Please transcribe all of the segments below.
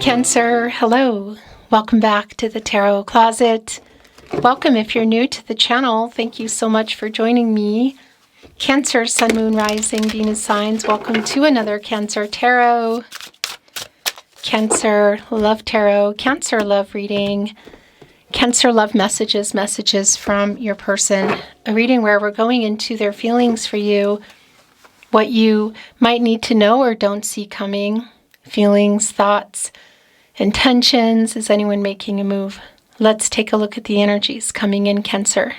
Cancer, hello. Welcome back to the Tarot Closet. Welcome if you're new to the channel. Thank you so much for joining me. Cancer, Sun, Moon, Rising, Venus signs. Welcome to another Cancer Tarot. Cancer Love Tarot. Cancer Love Reading. Cancer Love Messages. Messages from your person. A reading where we're going into their feelings for you. What you might need to know or don't see coming. Feelings, thoughts, intentions. Is anyone making a move? Let's take a look at the energies coming in, Cancer.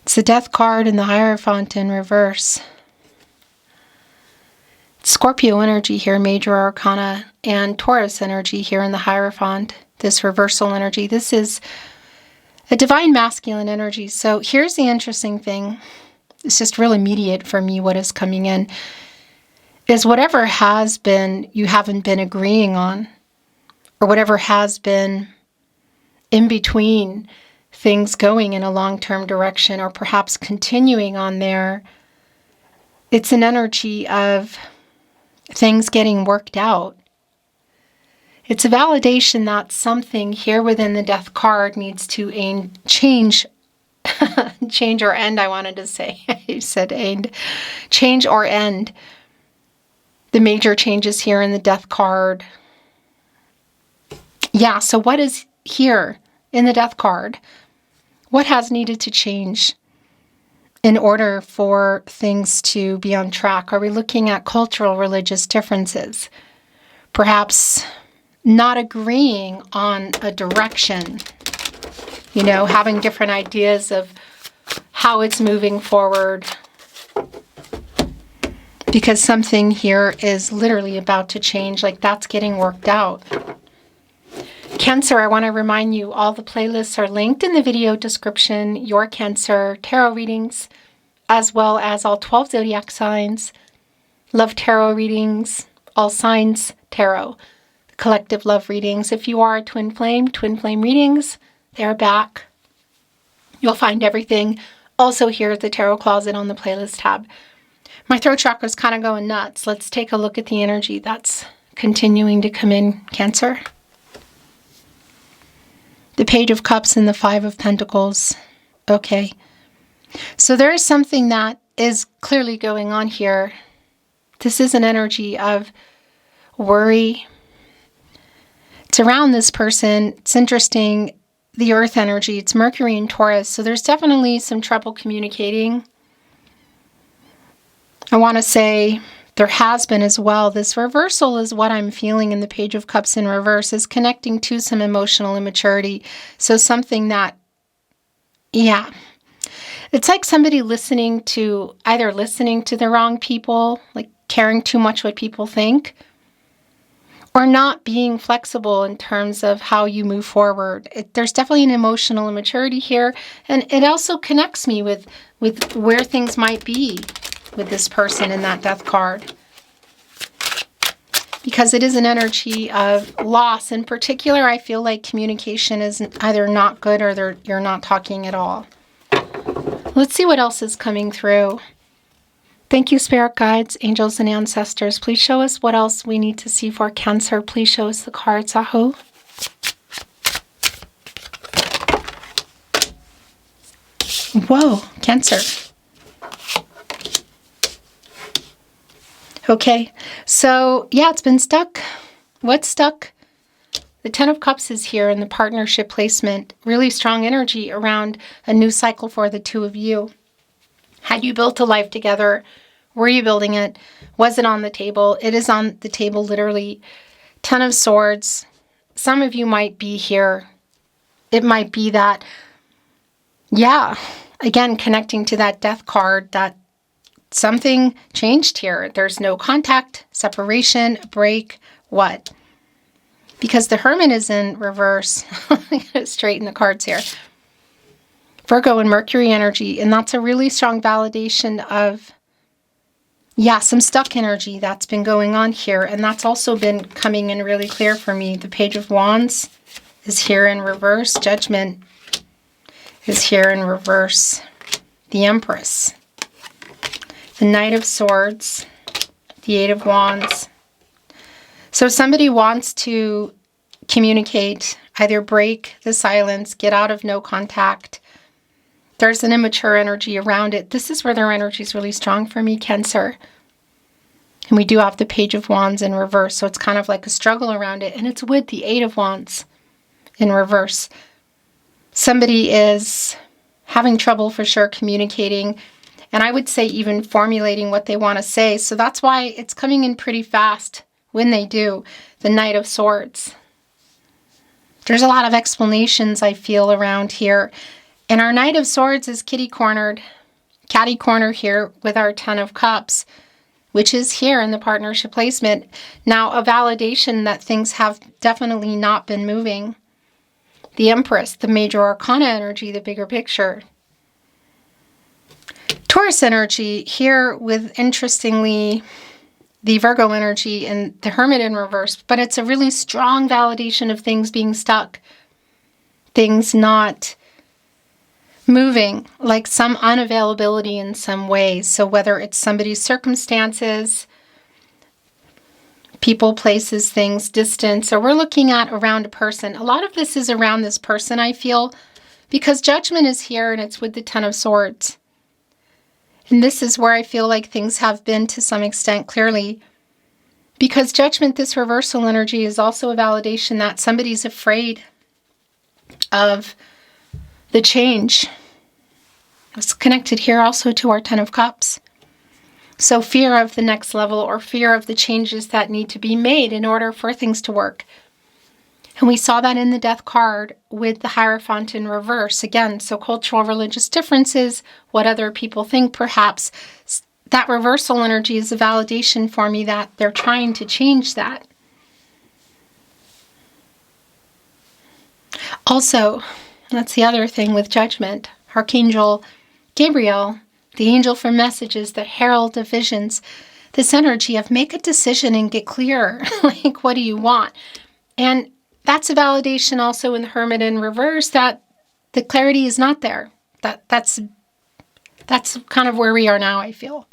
It's the Death card and the Hierophant in reverse. Scorpio energy here, Major Arcana, and Taurus energy here in the Hierophant. This reversal energy. This is a divine masculine energy. So here's the interesting thing. It's just real immediate for me what is coming in. Is whatever has been you haven't been agreeing on, or whatever has been in between things going in a long-term direction, or perhaps continuing on there, it's an energy of things getting worked out. It's a validation that something here within the Death card needs to change or end, I wanted to say. I said end. Change or end. The major changes here in the Death card. Yeah, so what is here in the Death card? What has needed to change in order for things to be on track? Are we looking at cultural, religious differences? Perhaps not agreeing on a direction. You know, having different ideas of how it's moving forward. Because something here is literally about to change, like that's getting worked out. Cancer, I want to remind you, all the playlists are linked in the video description. Your Cancer tarot readings, as well as all 12 zodiac signs, love tarot readings, all signs tarot, collective love readings. If you are a twin flame readings, they're back. You'll find everything also here at the Tarot Closet on the playlist tab. My throat chakra is kind of going nuts. Let's take a look at the energy that's continuing to come in, Cancer. The Page of Cups and the Five of Pentacles. Okay. So there is something that is clearly going on here. This is an energy of worry. It's around this person. It's interesting. The Earth energy. It's Mercury and Taurus. So there's definitely some trouble communicating. I want to say there has been as well. This reversal is what I'm feeling in the Page of Cups in reverse, is connecting to some emotional immaturity. So something that, yeah, it's like somebody either listening to the wrong people, like caring too much what people think, or not being flexible in terms of how you move forward. There's definitely an emotional immaturity here, and it also connects me with where things might be with this person in that Death card. Because it is an energy of loss. In particular, I feel like communication is either not good or you're not talking at all. Let's see what else is coming through. Thank you, spirit guides, angels, and ancestors. Please show us what else we need to see for Cancer. Please show us the cards. Aho. Whoa, Cancer. Okay, so yeah, it's been stuck. What's stuck? The Ten of Cups is here in the partnership placement. Really strong energy around a new cycle for the two of you. Had you built a life together? Were you building it? Was it on the table? It is on the table, literally. Ten of Swords. Some of you might be here. It might be that, yeah, again, connecting to that Death card, that something changed here. There's no contact, separation, break, what? Because the Hermit is in reverse. I'm going to straighten the cards here. Virgo and Mercury energy. And that's a really strong validation of, yeah, some stuck energy that's been going on here. And that's also been coming in really clear for me. The Page of Wands is here in reverse. Judgment is here in reverse. The Empress. The Knight of Swords, the Eight of Wands. So somebody wants to communicate, either break the silence, get out of no contact. There's an immature energy around it. This is where their energy is really strong for me, Cancer. And we do have the Page of Wands in reverse, so it's kind of like a struggle around it. And it's with the Eight of Wands in reverse. Somebody is having trouble for sure communicating, and I would say even formulating what they want to say. So that's why it's coming in pretty fast when they do. The Knight of Swords. There's a lot of explanations I feel around here. And our Knight of Swords is catty corner here with our Ten of Cups, which is here in the partnership placement. Now, a validation that things have definitely not been moving. The Empress, the major arcana energy, the bigger picture. Taurus energy here with, interestingly, the Virgo energy and the Hermit in reverse. But it's a really strong validation of things being stuck. Things not moving, like some unavailability in some ways. So whether it's somebody's circumstances, people, places, things, distance, or we're looking at around a person. A lot of this is around this person, I feel, because Judgment is here and it's with the Ten of Swords. And this is where I feel like things have been to some extent clearly. Because Judgment, this reversal energy, is also a validation that somebody's afraid of the change. It's connected here also to our Ten of Cups. So fear of the next level, or fear of the changes that need to be made in order for things to work. And we saw that in the Death card with the Hierophant in reverse. Again, so cultural, religious differences, what other people think perhaps. That reversal energy is a validation for me that they're trying to change that. Also, that's the other thing with Judgment. Archangel Gabriel, the angel for messages, the herald of visions, this energy of make a decision and get clear. Like, what do you want? And that's a validation also in the Hermit in reverse that the clarity is not there. That's kind of where we are now, I feel.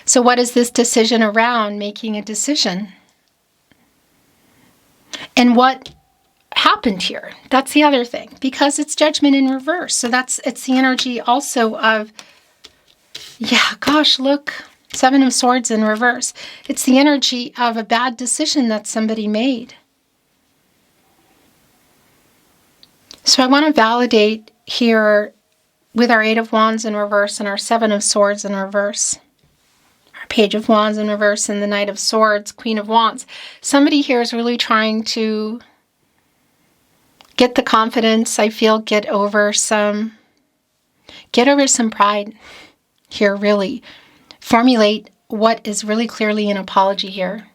So what is this decision around? Making a decision. And what happened here? That's the other thing, because it's Judgment in reverse. So it's the energy also of, yeah, gosh, look, Seven of Swords in reverse. It's the energy of a bad decision that somebody made. So I want to validate here with our Eight of Wands in reverse and our Seven of Swords in reverse. Our Page of Wands in reverse and the Knight of Swords, Queen of Wands. Somebody here is really trying to get the confidence, I feel, get over some pride here, really. Formulate what is really clearly an apology here.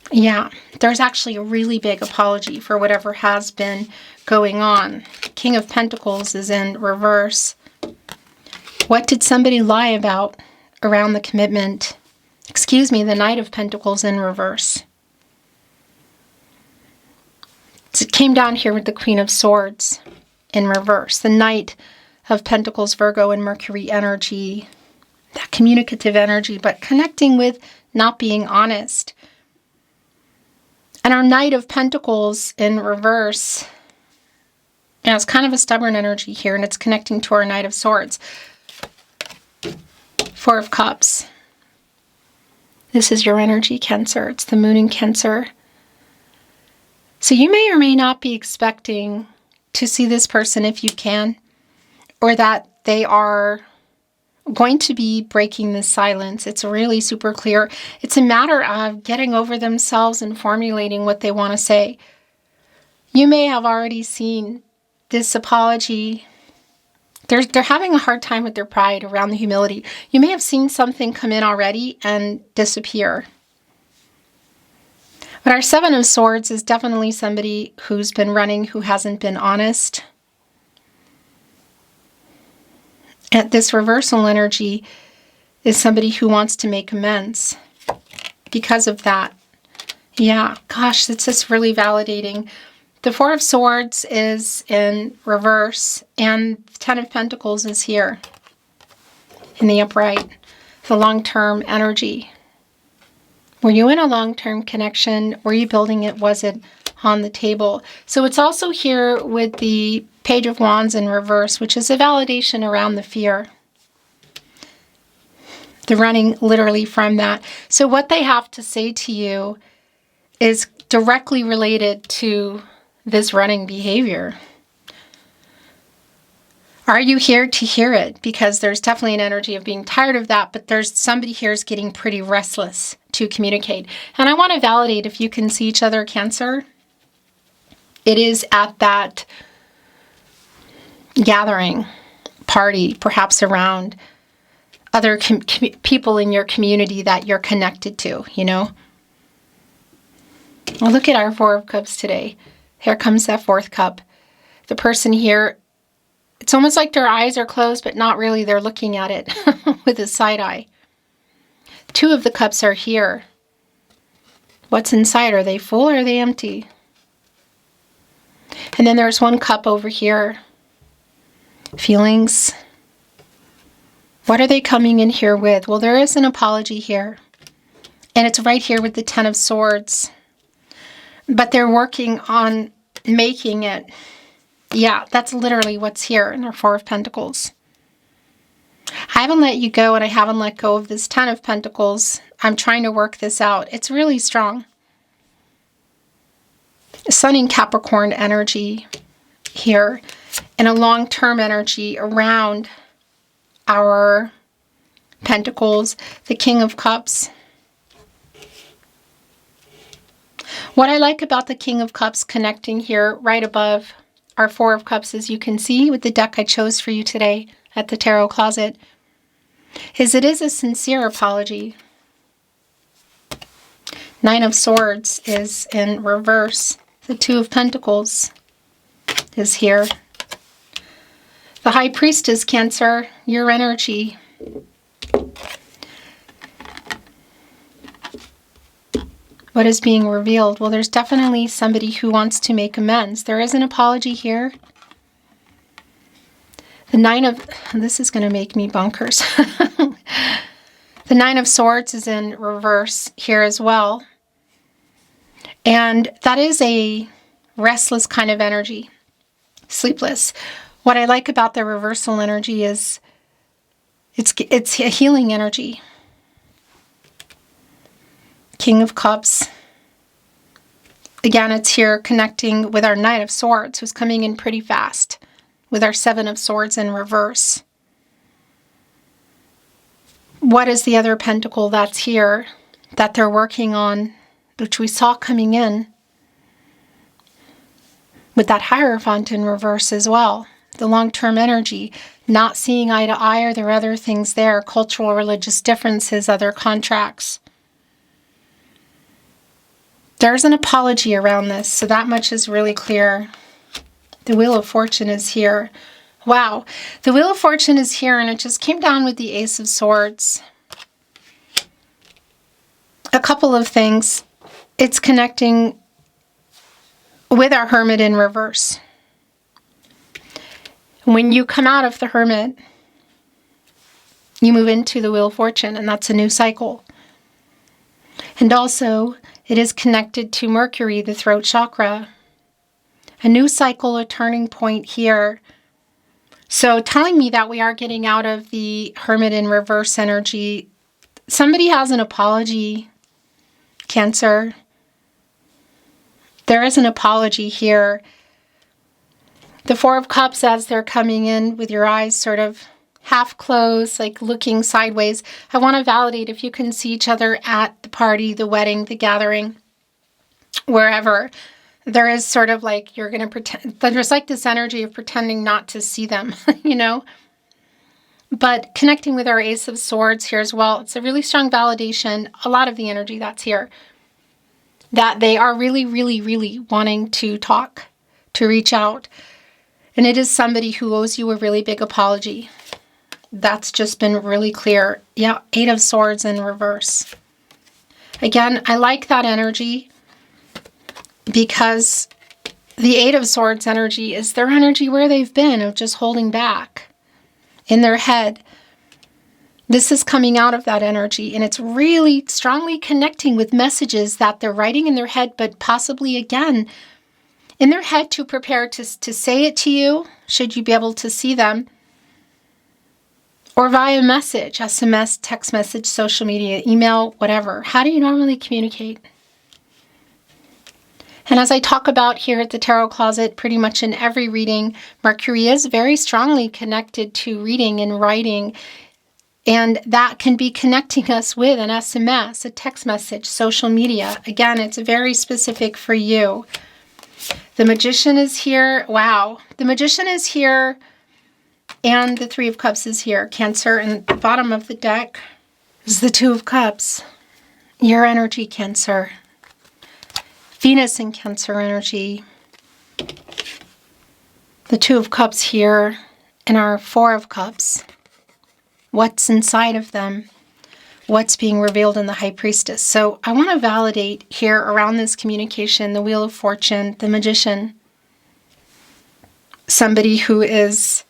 Yeah, there's actually a really big apology for whatever has been going on. King of Pentacles is in reverse. What did somebody lie about around the commitment? Excuse me, the Knight of Pentacles in reverse. So it came down here with the Queen of Swords in reverse. The Knight of Pentacles, Virgo and Mercury energy. That communicative energy, but connecting with not being honest. And our Knight of Pentacles in reverse, you know, it's kind of a stubborn energy here, and it's connecting to our Knight of Swords. Four of Cups. This is your energy, Cancer. It's the Moon in Cancer. So you may or may not be expecting to see this person if you can, or that they are going to be breaking this silence. It's really super clear. It's a matter of getting over themselves and formulating what they want to say. You may have already seen this apology. They're having a hard time with their pride around the humility. You may have seen something come in already and disappear. But our Seven of Swords is definitely somebody who's been running, who hasn't been honest. And this reversal energy is somebody who wants to make amends because of that. Yeah, gosh, it's just really validating. The Four of Swords is in reverse, and the Ten of Pentacles is here in the upright. the long-term energy. Were you in a long-term connection? Were you building it? Was it on the table? So it's also here with the Page of Wands in reverse, which is a validation around the fear. They're running literally from that. So what they have to say to you is directly related to this running behavior. Are you here to hear it? Because there's definitely an energy of being tired of that, but there's somebody here is getting pretty restless to communicate. And I want to validate if you can see each other, Cancer. It is at that gathering, party, perhaps around other people in your community that you're connected to, you know? Well, look at our Four of Cups today. Here comes that fourth cup. The person here, it's almost like their eyes are closed, but not really. They're looking at it with a side eye. Two of the cups are here. What's inside? Are they full or are they empty? And then there's one cup over here. Feelings. What are they coming in here with? Well, there is an apology here. And it's right here with the Ten of Swords. But they're working on making it. Yeah, that's literally what's here in our Four of Pentacles. I haven't let you go and I haven't let go of this Ten of Pentacles. I'm trying to work this out. It's really strong. Sun in Capricorn energy here and a long-term energy around our Pentacles, the King of Cups. What I like about the King of Cups connecting here right above our Four of Cups, as you can see with the deck I chose for you today at the Tarot Closet, is it is a sincere apology. Nine of Swords is in reverse. The Two of Pentacles is here. The High Priestess, Cancer, your energy. What is being revealed? Well, there's definitely somebody who wants to make amends. There is an apology here. The Nine of... This is going to make me bonkers. The Nine of Swords is in reverse here as well. And that is a restless kind of energy. Sleepless. What I like about the reversal energy is it's a healing energy. King of Cups. Again, it's here connecting with our Knight of Swords, who's coming in pretty fast, with our Seven of Swords in reverse. What is the other pentacle that's here that they're working on, which we saw coming in with that Hierophant in reverse as well? The long-term energy, not seeing eye to eye. Are there other things there? Cultural, religious differences, other contracts. There's an apology around this, so that much is really clear. The Wheel of Fortune is here. Wow, the Wheel of Fortune is here, and it just came down with the Ace of Swords. A couple of things. It's connecting with our Hermit in reverse. When you come out of the Hermit, you move into the Wheel of Fortune, and that's a new cycle. And also, it is connected to Mercury, the throat chakra. A new cycle, a turning point here. So telling me that we are getting out of the Hermit in reverse energy. Somebody has an apology, Cancer. There is an apology here. The Four of Cups, as they're coming in with your eyes sort of half closed, like looking sideways. I want to validate if you can see each other at the party, the wedding, the gathering, wherever. There is sort of like you're going to pretend. There's like this energy of pretending not to see them, you know. But connecting with our Ace of Swords here as well, it's a really strong validation. A lot of the energy that's here. That they are really, really, really wanting to talk, to reach out. And it is somebody who owes you a really big apology. That's just been really clear. Yeah, Eight of Swords in reverse. Again, I like that energy because the Eight of Swords energy is their energy where they've been of just holding back in their head. This is coming out of that energy, and it's really strongly connecting with messages that they're writing in their head, but possibly, again, in their head to prepare to say it to you, should you be able to see them, or via message, SMS, text message, social media, email, whatever. How do you normally communicate? And as I talk about here at the Tarot Closet, pretty much in every reading, Mercury is very strongly connected to reading and writing. And that can be connecting us with an SMS, a text message, social media. Again, it's very specific for you. The Magician is here. Wow. The Magician is here. And the Three of Cups is here. Cancer. And the bottom of the deck is the Two of Cups. Your energy, Cancer. Venus in Cancer energy. The Two of Cups here. And our Four of Cups. What's inside of them? What's being revealed in the High Priestess? So I want to validate here around this communication, the Wheel of Fortune, the Magician. Somebody who is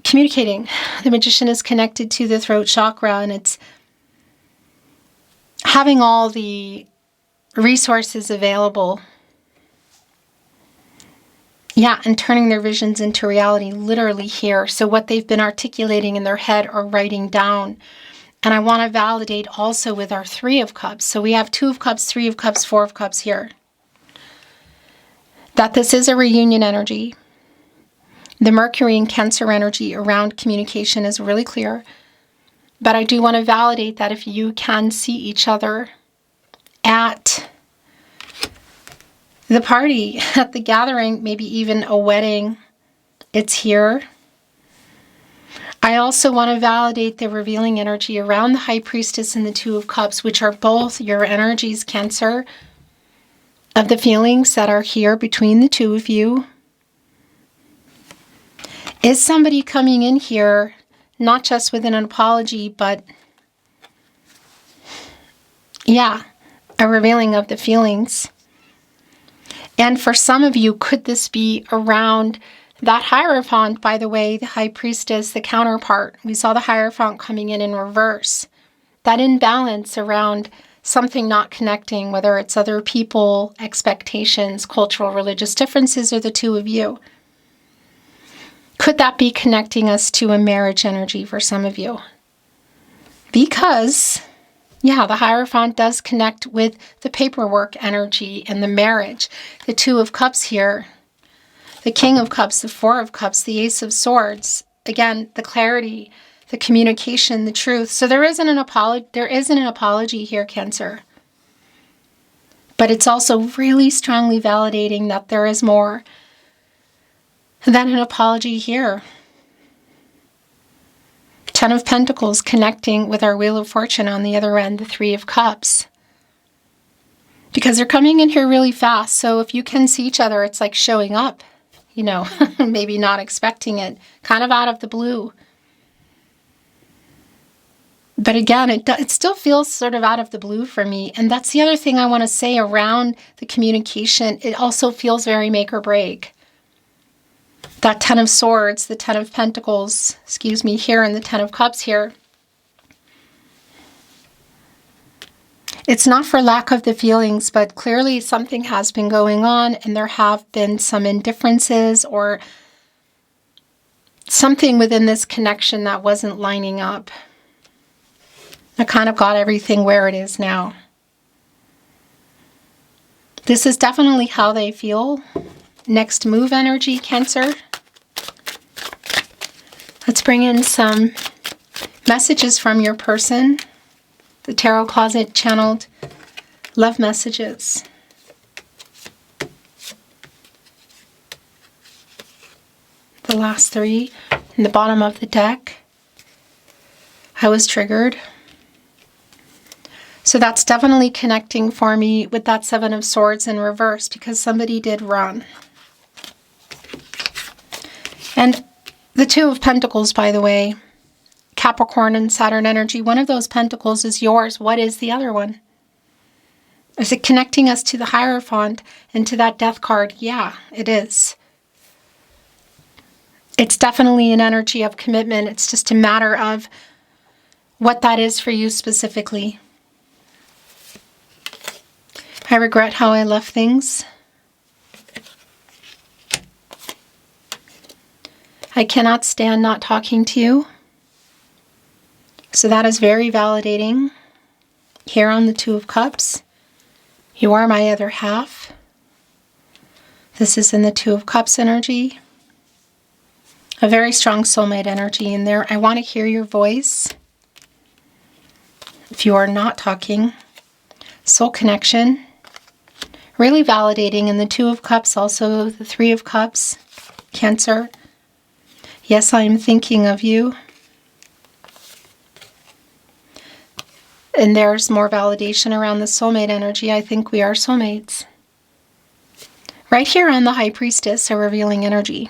communicating. The Magician is connected to the throat chakra, and it's having all the resources available. Yeah, and turning their visions into reality literally here. So what they've been articulating in their head or writing down. And I want to validate also with our Three of Cups. So we have Two of Cups, Three of Cups, Four of Cups here. That this is a reunion energy. The Mercury and Cancer energy around communication is really clear. But I do want to validate that if you can see each other at the party, at the gathering, maybe even a wedding, it's here. I also want to validate the revealing energy around the High Priestess and the Two of Cups, which are both your energies, Cancer, of the feelings that are here between the two of you. Is somebody coming in here, not just with an apology, but, yeah, a revealing of the feelings. And for some of you, could this be around that Hierophant, by the way, the High Priestess, the counterpart? We saw the Hierophant coming in reverse. That imbalance around something not connecting, whether it's other people, expectations, cultural, religious differences, or the two of you. Could that be connecting us to a marriage energy for some of you? Because, yeah, the Hierophant does connect with the paperwork energy and the marriage. The Two of Cups here, the King of Cups, the Four of Cups, the Ace of Swords. Again, the clarity, the communication, the truth. So there isn't an apology here, Cancer. But it's also really strongly validating that there is more than an apology here. Ten of Pentacles connecting with our Wheel of Fortune on the other end, the Three of Cups. Because they're coming in here really fast. So if you can see each other, it's like showing up, you know, maybe not expecting it, kind of out of the blue. But again, it still feels sort of out of the blue for me. And that's the other thing I want to say around the communication. It also feels very make or break. That Ten of Swords, the Ten of Pentacles, here, and the Ten of Cups here. It's not for lack of the feelings, but clearly something has been going on, and there have been some indifferences or something within this connection that wasn't lining up. I kind of got everything where it is now. This is definitely how they feel. Next move energy, Cancer. Let's bring in some messages from your person. The Tarot Closet channeled love messages. The last three in the bottom of the deck. I was triggered. So that's definitely connecting for me with that Seven of Swords in reverse, because somebody did run. And the Two of Pentacles, by the way, Capricorn and Saturn energy, one of those pentacles is yours. What is the other one? Is it connecting us to the Hierophant and to that Death card? Yeah, it is. It's definitely an energy of commitment. It's just a matter of what that is for you specifically. I regret how I left things. I cannot stand not talking to you. So that is very validating. Here on the Two of Cups, you are my other half. This is in the Two of Cups energy. A very strong soulmate energy in there. I want to hear your voice. If you are not talking, soul connection. Really validating in the Two of Cups, also the Three of Cups, Cancer. Yes, I am thinking of you. And there's more validation around the soulmate energy. I think we are soulmates. Right here on the High Priestess, a revealing energy.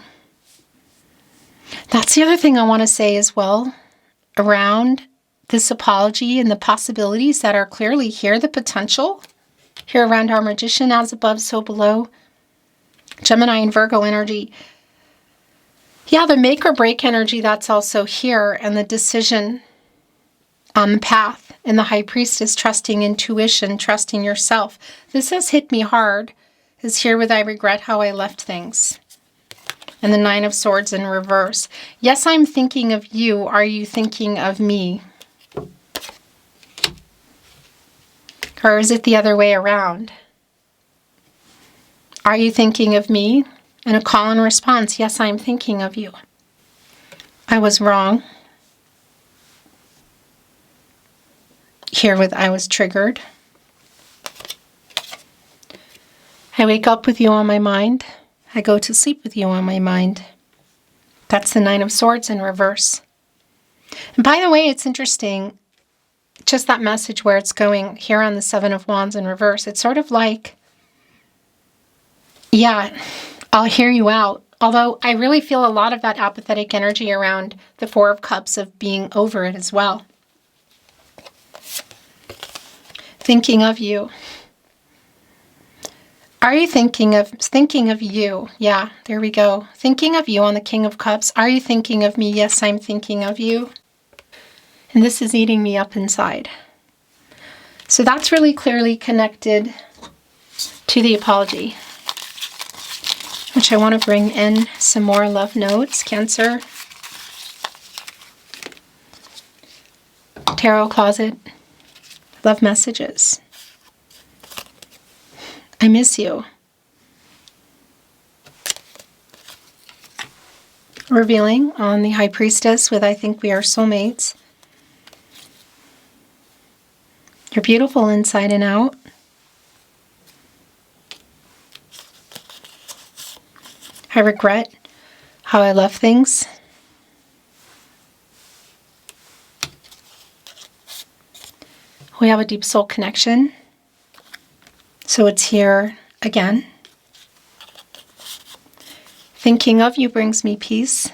That's the other thing I want to say as well around this apology and the possibilities that are clearly here, the potential here around our Magician, as above, so below. Gemini and Virgo energy. Yeah, the make or break energy that's also here, and the decision on the path. And the High Priestess, trusting intuition, trusting yourself. This has hit me hard, is here with I regret how I left things. And the Nine of Swords in reverse. Yes, I'm thinking of you. Are you thinking of me? Or is it the other way around? Are you thinking of me? And a call and response. Yes, I'm thinking of you. I was wrong. Here with I was triggered. I wake up with you on my mind. I go to sleep with you on my mind. That's the Nine of Swords in reverse. And by the way, it's interesting, just that message where it's going here on the Seven of Wands in reverse. It's sort of like, yeah, I'll hear you out. Although I really feel a lot of that apathetic energy around the Four of Cups of being over it as well. Thinking of you. Are you thinking of you? Yeah, there we go. Thinking of you on the King of Cups. Are you thinking of me? Yes, I'm thinking of you. And this is eating me up inside. So that's really clearly connected to the apology, which I want to bring in some more love notes. Cancer. Tarot closet. Love messages. I miss you. Revealing on the High Priestess with I think we are soulmates. You're beautiful inside and out. I regret how I left things. We have a deep soul connection. So it's here again. Thinking of you brings me peace.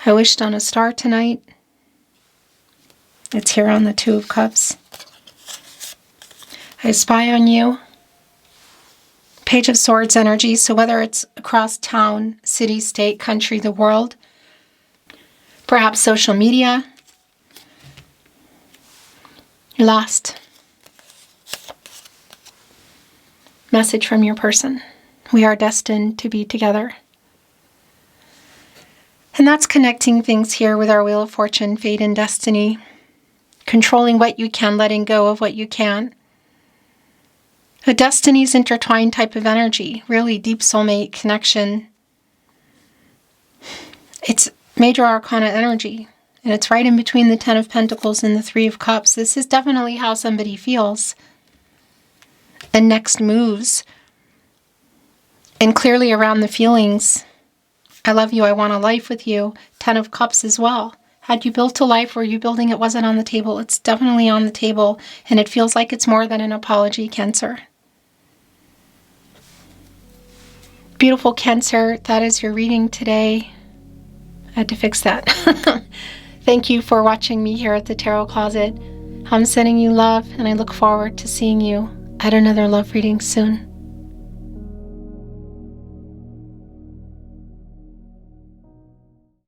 I wished on a star tonight. It's here on the Two of Cups. I spy on you. Page of Swords energy. So whether it's across town, city, state, country, the world, perhaps social media, you're lost. Message from your person. We are destined to be together. And that's connecting things here with our Wheel of Fortune, fate and destiny. Controlling what you can, letting go of what you can't. A destinies intertwined type of energy. Really deep soulmate connection. It's major arcana energy. And it's right in between the Ten of Pentacles and the Three of Cups. This is definitely how somebody feels. And next moves. And clearly around the feelings. I love you, I want a life with you. Ten of Cups as well. Had you built a life, were you building it? Was it on the table? It's definitely on the table. And it feels like it's more than an apology, Cancer. Beautiful Cancer, that is your reading today. I had to fix that. Thank you for watching me here at the Tarot Closet. I'm sending you love, and I look forward to seeing you at another love reading soon.